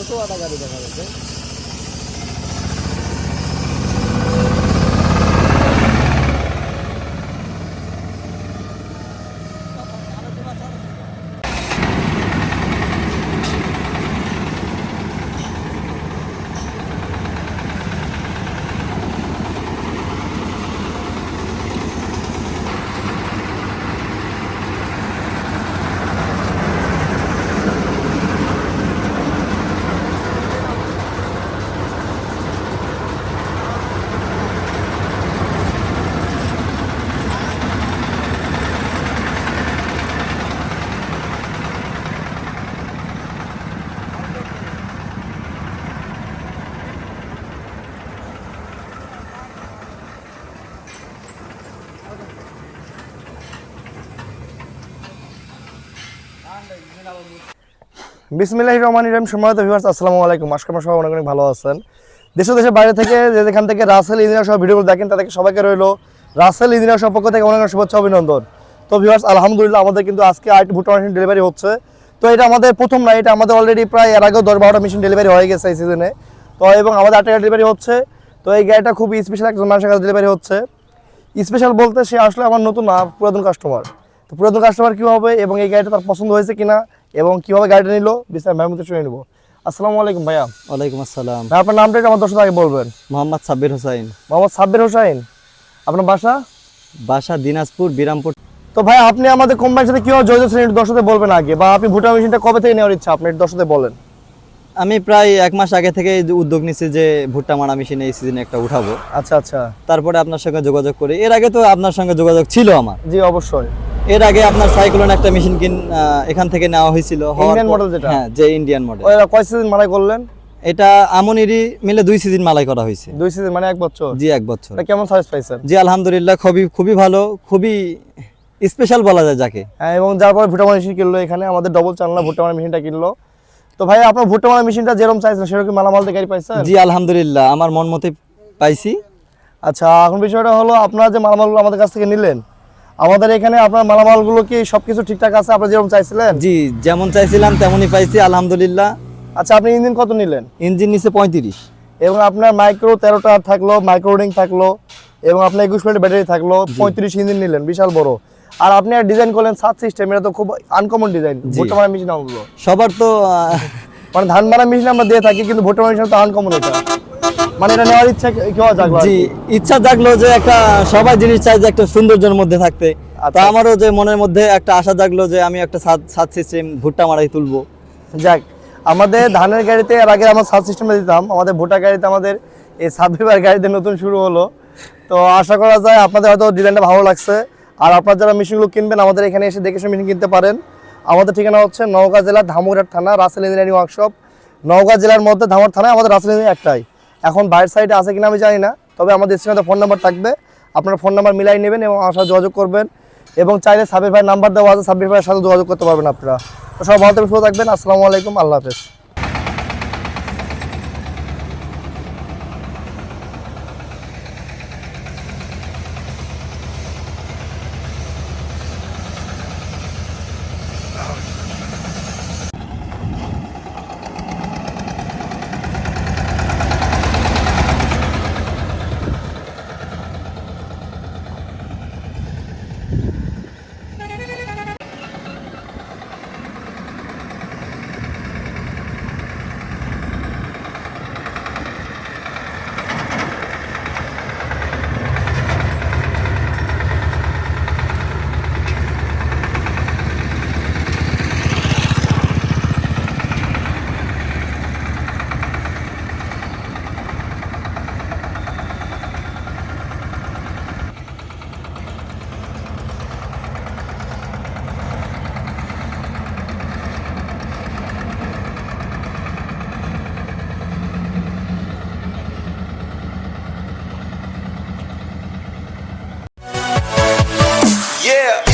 ছোট একটা গাড়ি দেখা যাচ্ছে। বিসমিল্লাহির রহমানির রহিম। সম্মানিত ভিউয়ার্স, আসসালামু আলাইকুম। আশা করি সবাই অনেক ভালো আছেন। দেশ ও দেশের বাইরে থেকে যেখান থেকে রাসেল ইঞ্জিনিয়ার সব ভিডিওগুলো দেখেন তাদেরকে সবাইকে রইলো রাসেল ইঞ্জিনিয়ার সব পক্ষ থেকে অনেক শুভেচ্ছা অভিনন্দন। তো ভিউয়ার্স, আলহামদুলিল্লাহ আমাদের কিন্তু আজকে আরেকটি ভুট্টা মেশিন ডেলিভারি হচ্ছে। তো এটা আমাদের প্রথম না, এটা আমাদের অলরেডি প্রায় এর আগেও 10-12টা মেশিন ডেলিভারি হয়ে গেছে এই সিজনে। তো এবং আমাদের 8টা ডেলিভারি হচ্ছে। তো এই গাড়িটা খুবই স্পেশাল একজন মানুষের কাছে ডেলিভারি হচ্ছে। স্পেশাল বলতে সে আসলে আমার নতুন না, পুরাতন কাস্টমার। তো পুরাতন কাস্টমার কী হবে এবং এই গাড়িটা তার পছন্দ হয়েছে কিনা এবং কীভাবে গাড়িটা নিল বিস্তারিত ভাইয়ের মধ্যে শুনে নেব। আসসালামু আলাইকুম ভাইয়া। ওয়ালাইকুম আসসালাম। ভাই আপনার নামটা একটু আমার দর্শক আগে বলবেন। মোহাম্মদ সাব্বির হোসাইন। মোহাম্মদ সাব্বির হোসাইন। আপনার বাসা? বাসা দিনাজপুর, বিরামপুর। তো ভাই আপনি আমাদের কোম্পানির সাথে কীভাবে জড়িত ছিলেন একটু দর্শকদের বলবেন আগে, বা আপনি ভুট্টা মেশিনটা কবে থেকে নেওয়ার ইচ্ছা আপনি একটু দর্শকদের বলেন। আমি প্রায় 1 মাস আগে থেকে উদ্যোগ নিচ্ছি যে ভুট্টা মারা মেশিন এই সিজনে একটা উঠাবো। আচ্ছা আচ্ছা। তারপরে আপনার সঙ্গে যোগাযোগ করি। এর আগে তো আপনার সঙ্গে যোগাযোগ ছিল আমার। জি অবশ্যই। এর আগে আপনার সাইক্লোন একটা মেশিন এখান থেকে নেওয়া হয়েছিল। ইন্ডিয়ান মডেল যেটা? হ্যাঁ, যে ইন্ডিয়ান মডেল। ওই কয় সিজন মালাই করলেন? এটা আমনেরই মিলে 2 সিজন মালাই করা হয়েছে। 2 সিজন মানে 1 বছর? জি 1 বছর। এটা কেমন সার্ভিস পাইছেন? জি আলহামদুলিল্লাহ, খুবই ভালো, খুবই স্পেশাল বলা যায় যাকে। হ্যাঁ, এবং যারপরে ভুট্টা মারা মেশিন কিনলো এখানে আমাদের ডবল চালনা ভুট্টা মারা মেশিনটা কিনলো। তো ভাই আপনার ভুট্টা মারা মেশিনটা যেরকম চাইছেন সেরকম মালামাল দিয়ে গাড়ি পাইছেন? জি আলহামদুলিল্লাহ, আমার মন মতে পাইছি। আচ্ছা, এখন বিষয়টা হলো আপনারা যে মালামালগুলো আমাদের কাছ থেকে নিলেন, আমাদের এখানে আপনার মালামালগুলো কি সবকিছু ঠিকঠাক আছে আপনারা যেরকম চাইছিলেন? জি যেমন চাইছিলাম তেমনই পাইছি আলহামদুলিল্লাহ। আচ্ছা, আপনি ইঞ্জিন কত নিলেন? ইঞ্জিন নিচে 35 এবং আপনার মাইক্রো 13টা থাকলো, মাইক্রো রিং থাকলো এবং আপনার 21 ভোল্টের ব্যাটারি থাকলো, 35 ইঞ্জিন নিলেন, বিশাল বড়। আর আপনি আর ডিজাইন করলেন সাত সিস্টেম, এটা তো খুব আনকমন ডিজাইন। ভুট্টা মারা মেশিন আমগুলো সবার তো মানে ধান মারা মেশিন আমরা দিয়ে থাকি, কিন্তু ভুট্টা মারা মেশিন তো আনকমন। এটা মানে এটা নেওয়ার ইচ্ছা কেউ জাগলো? জি ইচ্ছা জাগলো যে একটা সবাই জিনিস চাই যে একটা সৌন্দর্যের মধ্যে থাকতে। তো আমারও যে মনের মধ্যে একটা আশা জাগলো যে আমি একটা সাত সিস্টেম ভুট্টা মারাই তুলবো। যাক, আমাদের ধানের গাড়িতে এর আগে আমরা সাব সিস্টেমে দিতাম, আমাদের ভুট্টা গাড়িতে আমাদের এই সাবভিভার গাড়িতে নতুন শুরু হলো। তো আশা করা যায় আপনাদের হয়তো ডিজাইনটা ভালো লাগছে। আর আপনারা যারা মেশিনগুলো কিনবেন আমাদের এখানে এসে দেখে শুনে মেশিন কিনতে পারেন। আমাদের ঠিকানা হচ্ছে নওগাঁ জেলার ধামুরহাট থানা, রাসেল ইঞ্জিনিয়ারিং ওয়ার্কশপ। নওগাঁ জেলার মধ্যে ধামুর থানায় আমাদের রাসেল ইঞ্জিনিয়ারিং একটাই। এখন বাইরের সাইডে আছে কিনা আমি জানি না, তবে আমাদের স্ক্রিনে ফোন নাম্বার থাকবে, আপনারা ফোন নাম্বার মিলাই নেবেন এবং আমার সাথে যোগাযোগ করবেন। এবং চাইলে সাব্বির ভাইয়ের নাম্বার দেওয়া আছে, সাব্বির ভাইয়ের সাথে যোগাযোগ করতে পারবেন আপনারা। তো সবাই ভালো থাকবেন, সুস্থ থাকবেন। আসসালামু আলাইকুম, আল্লাহ হাফেজ। Yeah.